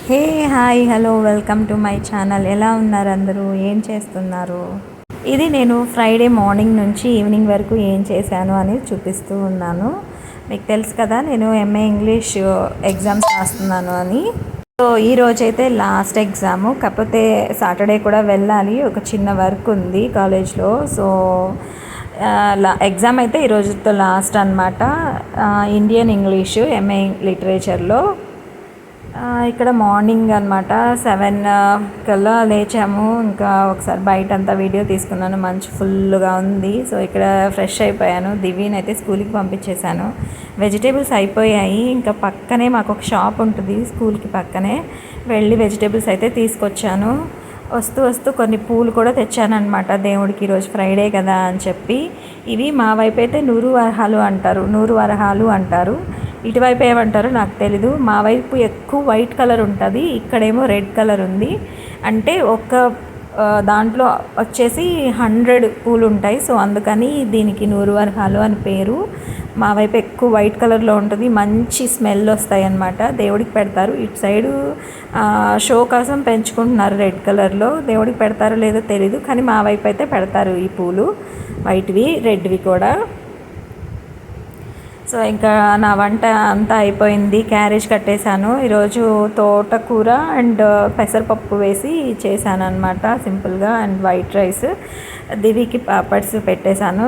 Hey hi hello welcome to my channel. ఎలా ఉన్నారు అందరూ? ఏం చేస్తున్నారు? ఇది నేను ఫ్రైడే మార్నింగ్ నుంచి ఈవినింగ్ వరకు ఏం చేశాను అని చూపిస్తూ ఉన్నాను. మీకు తెలుసు కదా నేను ఎంఏ ఇంగ్లీష్ ఎగ్జామ్స్ రాస్తున్నాను అని. సో ఈరోజైతే లాస్ట్ ఎగ్జాము, కాకపోతే సాటర్డే కూడా వెళ్ళాలి, ఒక చిన్న వర్క్ ఉంది కాలేజ్లో. సో ఎగ్జామ్ అయితే ఈరోజుతో లాస్ట్ అనమాట. ఇండియన్ ఇంగ్లీషు ఎంఏ లిటరేచర్లో. ఇక్కడ మార్నింగ్ అనమాట 7 కల్లా లేచాము. ఇంకా ఒకసారి బయట అంతా వీడియో తీసుకున్నాను, మంచి ఫుల్గా ఉంది. సో ఇక్కడ ఫ్రెష్ అయిపోయాను. దివ్యని అయితే స్కూల్కి పంపించేశాను. వెజిటేబుల్స్ అయిపోయాయి. ఇంకా పక్కనే మాకు ఒక షాప్ ఉంటుంది స్కూల్కి పక్కనే, వెళ్ళి వెజిటేబుల్స్ అయితే తీసుకొచ్చాను. వస్తూ వస్తూ కొన్ని పూలు కూడా తెచ్చానమాట దేవుడికి, ఈరోజు ఫ్రైడే కదా అని చెప్పి. ఇవి మా వైపు అయితే నూరు వరహాలు అంటారు. ఇటువైపు ఏమంటారో నాకు తెలీదు. మా వైపు ఎక్కువ వైట్ కలర్ ఉంటుంది, ఇక్కడేమో రెడ్ కలర్ ఉంది. అంటే ఒక దాంట్లో వచ్చేసి 100 పూలు ఉంటాయి. సో అందుకని దీనికి నూరు వరహాలు అని పేరు. మా వైపు ఎక్కువ వైట్ కలర్లో ఉంటుంది, మంచి స్మెల్ వస్తాయి అన్నమాట. దేవుడికి పెడతారు. ఇటు సైడు షో కోసం పెంచుకుంటున్నారు రెడ్ కలర్లో. దేవుడికి పెడతారో లేదో తెలీదు, కానీ మా వైపు అయితే పెడతారు ఈ పూలు, వైట్వి రెడ్వి కూడా. సో ఇంకా నా వంట అంతా అయిపోయింది, క్యారేజ్ కట్టేశాను. ఈరోజు తోటకూర అండ్ పెసరపప్పు వేసి చేశాను అనమాట సింపుల్గా, అండ్ వైట్ రైస్. దివికి పాపడ్స్ పెట్టేశాను,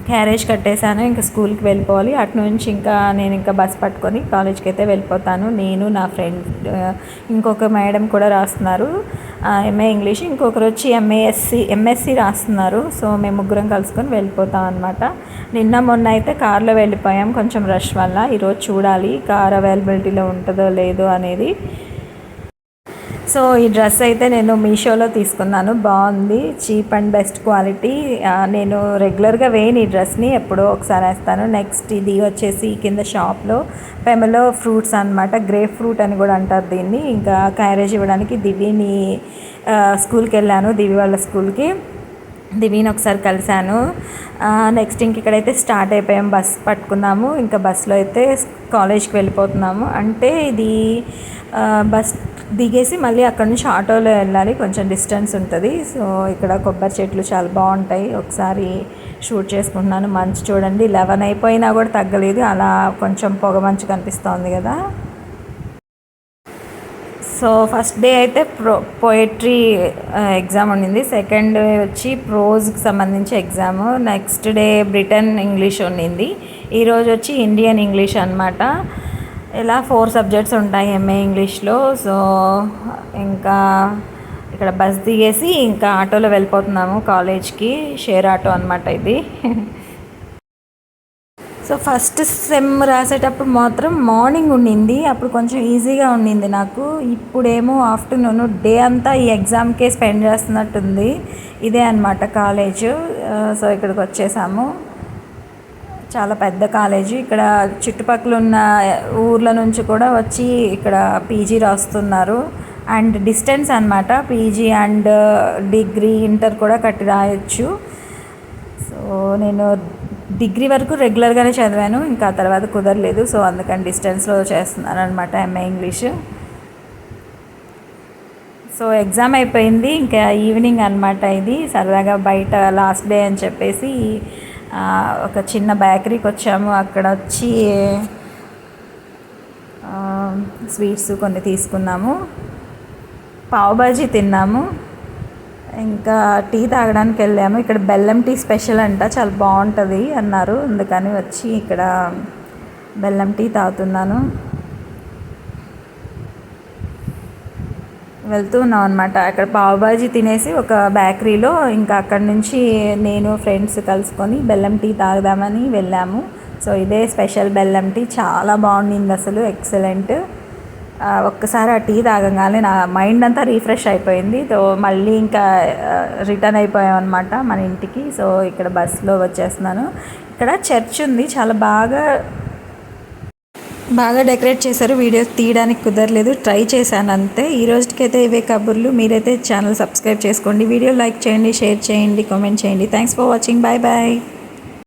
క్యారేజ్ కట్టేశాను. ఇంకా స్కూల్కి వెళ్ళిపోవాలి. అటు నుంచి నేను ఇంకా బస్ పట్టుకొని కాలేజ్కి అయితే వెళ్ళిపోతాను. నేను, నా ఫ్రెండ్, ఇంకొక మేడం కూడా రాస్తున్నారు ఎంఏ ఇంగ్లీష్, ఇంకొకరు వచ్చి ఎంఎస్సి రాస్తున్నారు. సో మేము ముగ్గురం కలుసుకొని వెళ్ళిపోతాం అనమాట. మొన్న అయితే కార్లో వెళ్ళిపోయాం కొంచెం రష్ వల్ల. ఈరోజు చూడాలి కార్ అవైలబిలిటీలో ఉంటుందో లేదో అనేది. సో ఈ డ్రెస్ అయితే నేను మీషోలో తీసుకున్నాను, బాగుంది, చీప్ అండ్ బెస్ట్ క్వాలిటీ. నేను రెగ్యులర్గా వేయను ఈ డ్రెస్ని, ఎప్పుడో ఒకసారి వేస్తాను. నెక్స్ట్ ఇది వచ్చేసి కింద షాప్లో పెమలో ఫ్రూట్స్ అనమాట, గ్రేప్ ఫ్రూట్ అని కూడా అంటారు దీన్ని. ఇంకా క్యారేజ్ ఇవ్వడానికి దివిని స్కూల్కి వెళ్ళాను, దివి వాళ్ళ స్కూల్కి. దివిని ఒకసారి కలిశాను. నెక్స్ట్ ఇక్కడైతే స్టార్ట్ అయిపోయాం, బస్ పట్టుకున్నాము. ఇంకా బస్సులో అయితే కాలేజ్కి వెళ్ళిపోతున్నాము. అంటే ఇది బస్ దిగేసి మళ్ళీ అక్కడ నుంచి ఆటోలో వెళ్ళాలి, కొంచెం డిస్టెన్స్ ఉంటుంది. సో ఇక్కడ కొబ్బరి చెట్లు చాలా బాగుంటాయి, ఒకసారి షూట్ చేసుకుంటున్నాను. మంచు చూడండి, 11 అయిపోయినా కూడా తగ్గలేదు, అలా కొంచెం పొగ మంచు కనిపిస్తోంది కదా. సో ఫస్ట్ డే అయితే పోయట్రీ ఎగ్జామ్ ఉండింది, సెకండ్ డే వచ్చి ప్రోజ్కి సంబంధించి exam, next day Britain English ఉండింది, ఈరోజు వచ్చి ఇండియన్ ఇంగ్లీష్ అనమాట. ఇలా 4 సబ్జెక్ట్స్ ఉంటాయి ఎంఏ ఇంగ్లీష్లో. సో ఇంకా ఇక్కడ బస్ దిగేసి ఇంకా ఆటోలో వెళ్ళిపోతున్నాము కాలేజ్కి, షేర్ ఆటో అనమాట ఇది. సో ఫస్ట్ సెమ్ రాసేటప్పుడు మాత్రం మార్నింగ్ ఉండింది, అప్పుడు కొంచెం ఈజీగా ఉండింది నాకు. ఇప్పుడేమో ఆఫ్టర్నూన్, డే అంతా ఈ ఎగ్జామ్కే స్పెండ్ చేస్తున్నట్టుంది. ఇదే అనమాట కాలేజ్. సో ఇక్కడికి వచ్చేసాము, చాలా పెద్ద కాలేజీ. ఇక్కడ చుట్టుపక్కల ఉన్న ఊర్ల నుంచి కూడా వచ్చి ఇక్కడ పీజీ రాస్తున్నారు. అండ్ డిస్టెన్స్ అనమాట, పీజీ అండ్ డిగ్రీ ఇంటర్ కూడా కట్టి రాయొచ్చు. సో నేను డిగ్రీ వరకు రెగ్యులర్గానే చదివాను, ఇంకా తర్వాత కుదరలేదు. సో అందుకని డిస్టెన్స్లో చేస్తున్నాను అనమాట ఎంఏ ఇంగ్లీష్. సో ఎగ్జామ్ అయిపోయింది, ఇంకా ఈవినింగ్ అనమాట. ఇది సరదాగా బయట లాస్ట్ డే అని చెప్పేసి ఒక చిన్న బేకరీకి వచ్చాము. అక్కడ వచ్చి స్వీట్స్ కొన్ని తీసుకున్నాము, పావ్ బాజీ తిన్నాము, ఇంకా టీ తాగడానికి వెళ్ళాము. ఇక్కడ బెల్లం టీ స్పెషల్ అంట, చాలా బాగుంటుంది అన్నారు, అందుకని వచ్చి ఇక్కడ బెల్లం టీ తాగుతున్నాను. వెళ్తూ ఉన్నాం అనమాట. అక్కడ పావ్ బాజీ తినేసి ఒక బేకరీలో, ఇంకా అక్కడి నుంచి నేను ఫ్రెండ్స్ కలుసుకొని బెల్లం టీ తాగుదామని వెళ్ళాము. సో ఇదే స్పెషల్ బెల్లం టీ, చాలా బాగుండింది అసలు, ఎక్సలెంట్. ఒక్కసారి ఆ టీ తాగగానే నా మైండ్ అంతా రీఫ్రెష్ అయిపోయింది. సో మళ్ళీ ఇంకా రిటర్న్ అయిపోయాం అనమాట మన ఇంటికి. సో ఇక్కడ బస్సులో వచ్చేస్తున్నాను. ఇక్కడ చర్చ్ ఉంది, చాలా బాగా డెకరేట్ చేశారు. వీడియోస్ తీయడానికి కుదరలేదు, ట్రై చేశాను అంతే. ఈ రోజుకైతే ఇవే కబుర్లు. మీరైతే ఛానల్ సబ్స్క్రైబ్ చేసుకోండి, వీడియో లైక్ చేయండి, షేర్ చేయండి, కామెంట్ చేయండి. Thanks for watching, bye bye.